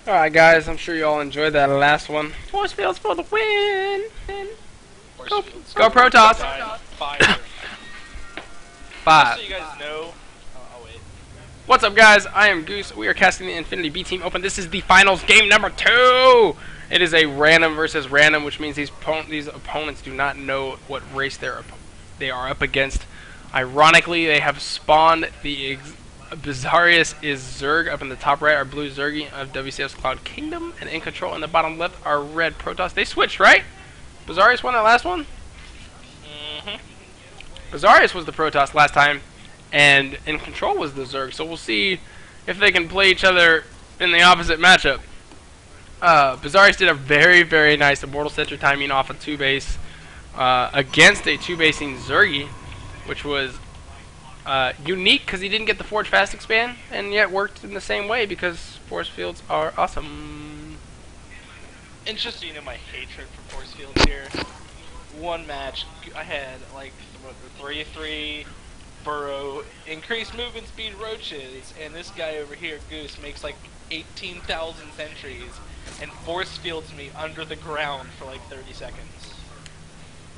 Alright guys, I'm sure you all enjoyed that last one. Force fields for the win! Go, go Protoss! Fire. Five. Just so you guys know. Oh wait. What's up guys, I am Goose. We are casting the Infinity B Team Open. This is the finals game number 2! It is a random versus random, which means these opponents do not know what race they are up against. Ironically, they have spawned the OzBezarious is Zerg up in the top right, our blue Zergy of WCS Cloud Kingdom, and EGiNcontrol in the bottom left, our red Protoss. They switched, right? Bezarious won that last one? Bezarious was the Protoss last time, and EGiNcontrol was the Zerg, so we'll see if they can play each other in the opposite matchup. Bezarious did a very, very nice Immortal Center timing off a 2-base against a 2-basing Zergy, which was unique because he didn't get the Forge Fast expand, and yet worked in the same way because force fields are awesome. Interesting to know my hatred for force fields here. One match, I had like 3-3 burrow, increased movement speed roaches, and this guy over here, Goose, makes like 18,000 sentries and force fields me under the ground for like 30 seconds.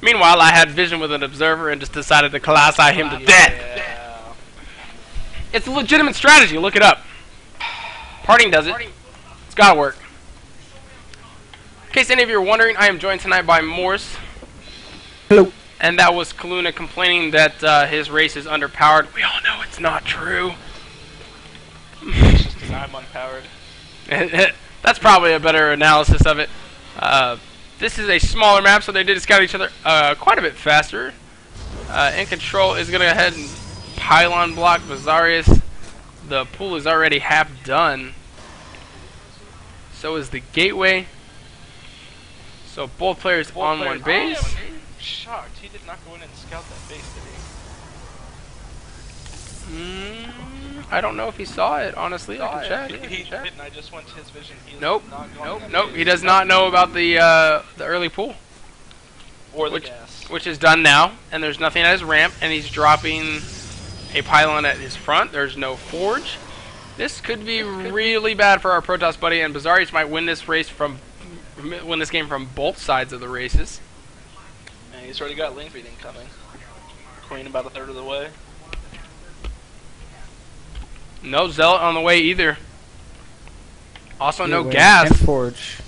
Meanwhile, I had vision with an observer and just decided to colossi him to death. Yeah. It's a legitimate strategy. Look it up. Parting does it. It's gotta work. In case any of you are wondering, I am joined tonight by Morse. Hello. And that was Kaluna complaining that his race is underpowered. We all know it's not true. It's just because I'm unpowered. That's probably a better analysis of it. This is a smaller map, so they did scout each other quite a bit faster. EGiNcontrol is going to go ahead and pylon block Bezarious. The pool is already half done. So is the gateway. So both players on one base. I'm shocked. He did not go in and scout that base, did he? I don't know if he saw it, honestly. I can check. He didn't. I just went to his vision. He Nope. Nope. He does not know about the early pool. Or the gas. Which is done now, and there's nothing at his ramp, and he's dropping a pylon at his front. There's no forge. This could be really bad for our Protoss buddy, and Bezarious might win this game from both sides of the races. Yeah, he's already got link reading coming. Queen about a third of the way. No Zealot on the way either. Also no Gateway gas. and Forge.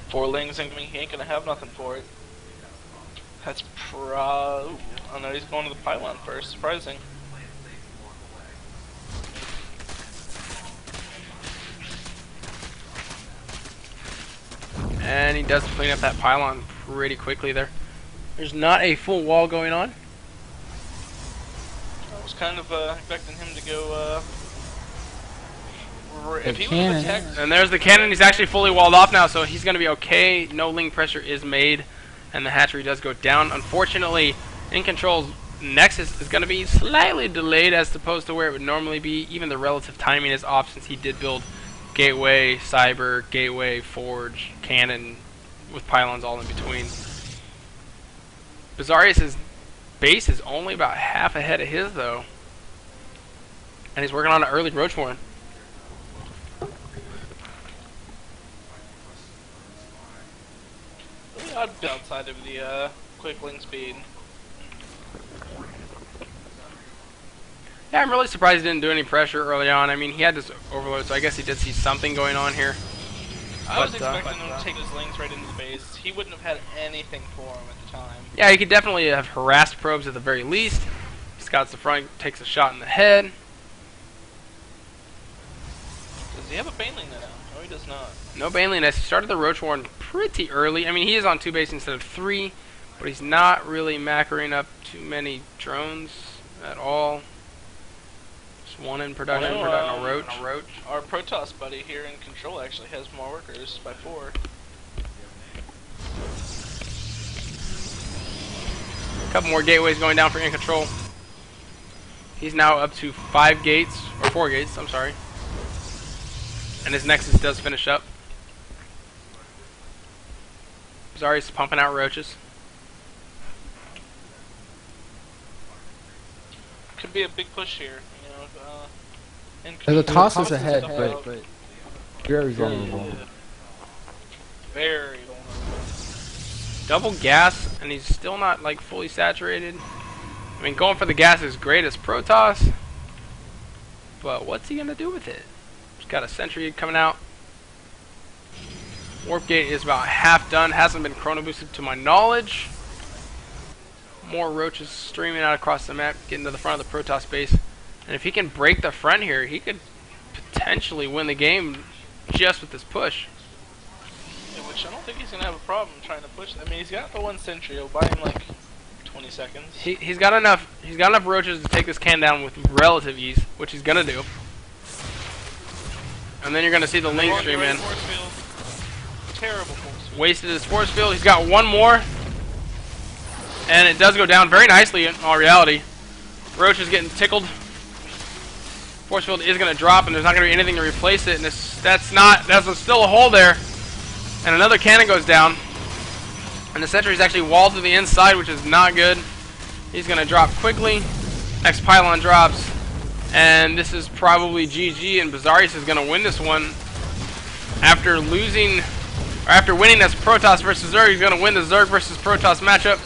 Four lings incoming. He ain't gonna have nothing for it. That's oh no, he's going to the pylon first. Surprising. And he does clean up that pylon pretty quickly there. There's not a full wall going on. I was kind of expecting him to go. If he cannon. would have attacked, And there's the cannon. He's actually fully walled off now, so he's going to be okay. No link pressure is made, and the hatchery does go down. Unfortunately, EGiNcontrol's Nexus is going to be slightly delayed as opposed to where it would normally be. Even the relative timing is off since he did build Gateway, Cyber, Gateway, Forge, Cannon, with pylons all in between. Bezarious' base is only about half ahead of his, though. And he's working on an early Roachhorn. really odd outside of the quick link speed. Yeah, I'm really surprised he didn't do any pressure early on. I mean, he had this overload, so I guess he did see something going on here. I was expecting him to take his links right into the base. He wouldn't have had anything for him at the time. Yeah, he could definitely have harassed probes at the very least. Scouts the front, takes a shot in the head. Does he have a Baneling now? No, he does not. No Baneliness. He started the Roachhorn pretty early. I mean, he is on 2 base instead of 3, but he's not really macroing up too many drones at all. Just one in production, a roach. Our Protoss buddy here in control actually has more workers by 4. A couple more gateways going down for EGiNcontrol. He's now up to 5 gates, or 4 gates, I'm sorry. And his Nexus does finish up. Bezarious pumping out roaches. could be a big push here. You know, and The toss is tosses ahead, stuff but out. very vulnerable. Yeah. Very vulnerable. Double gas, and he's still not like fully saturated. I mean, going for the gas is great as Protoss, but what's he gonna do with it? He's got a sentry coming out. Warp gate is about half done. Hasn't been chrono boosted to my knowledge. More roaches streaming out across the map, getting to the front of the Protoss base. And if he can break the front here, he could potentially win the game just with this push. Yeah, which I don't think he's gonna have a problem trying to push. I mean, he's got the one sentry. It'll buy him like 20 seconds. He's got enough. He's got enough roaches to take this can down with relative ease, which he's gonna do. And then you're gonna see the link stream in. Terrible force field. Wasted his force field. He's got one more, and it does go down very nicely in all reality. Roach is getting tickled. Force field is going to drop, and there's not going to be anything to replace it. And that's still a hole there. And another cannon goes down, and the sentry's actually walled to the inside, which is not good. He's going to drop quickly. Next pylon drops, and this is probably GG. And Bezarious is going to win this one after losing, or after winning as Protoss versus Zerg. He's going to win the Zerg versus Protoss matchup.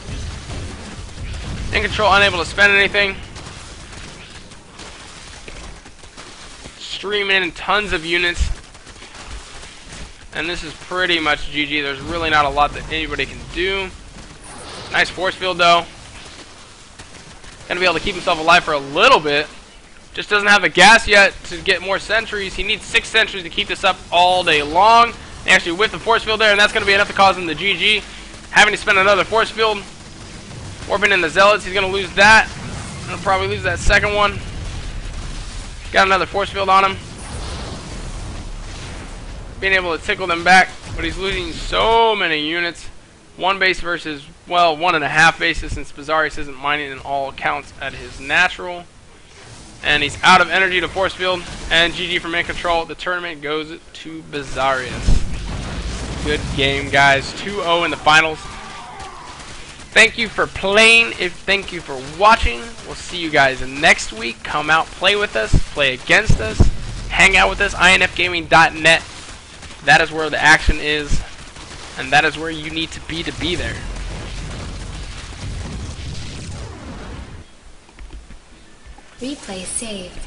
EGiNcontrol unable to spend anything. Streaming in tons of units. And this is pretty much GG. There's really not a lot that anybody can do. Nice force field though. Gonna be able to keep himself alive for a little bit. Just doesn't have the gas yet to get more sentries. He needs 6 sentries to keep this up all day long. They actually whip the force field there, and that's gonna be enough to cause him the GG. Having to spend another force field. Warping in the Zealots, he's gonna lose that. He'll probably lose that second one. Got another force field on him. Being able to tickle them back, but he's losing so many units. One base versus, well, 1.5 bases, since Bezarious isn't mining in all accounts at his natural. And he's out of energy to force field. And GG from EGiNcontrol. The tournament goes to Bezarious. Good game, guys. 2-0 in the finals. Thank you for playing. Thank you for watching. We'll see you guys next week. Come out, play with us, play against us, hang out with us. infgaming.net. That is where the action is, and that is where you need to be there. Replay saved.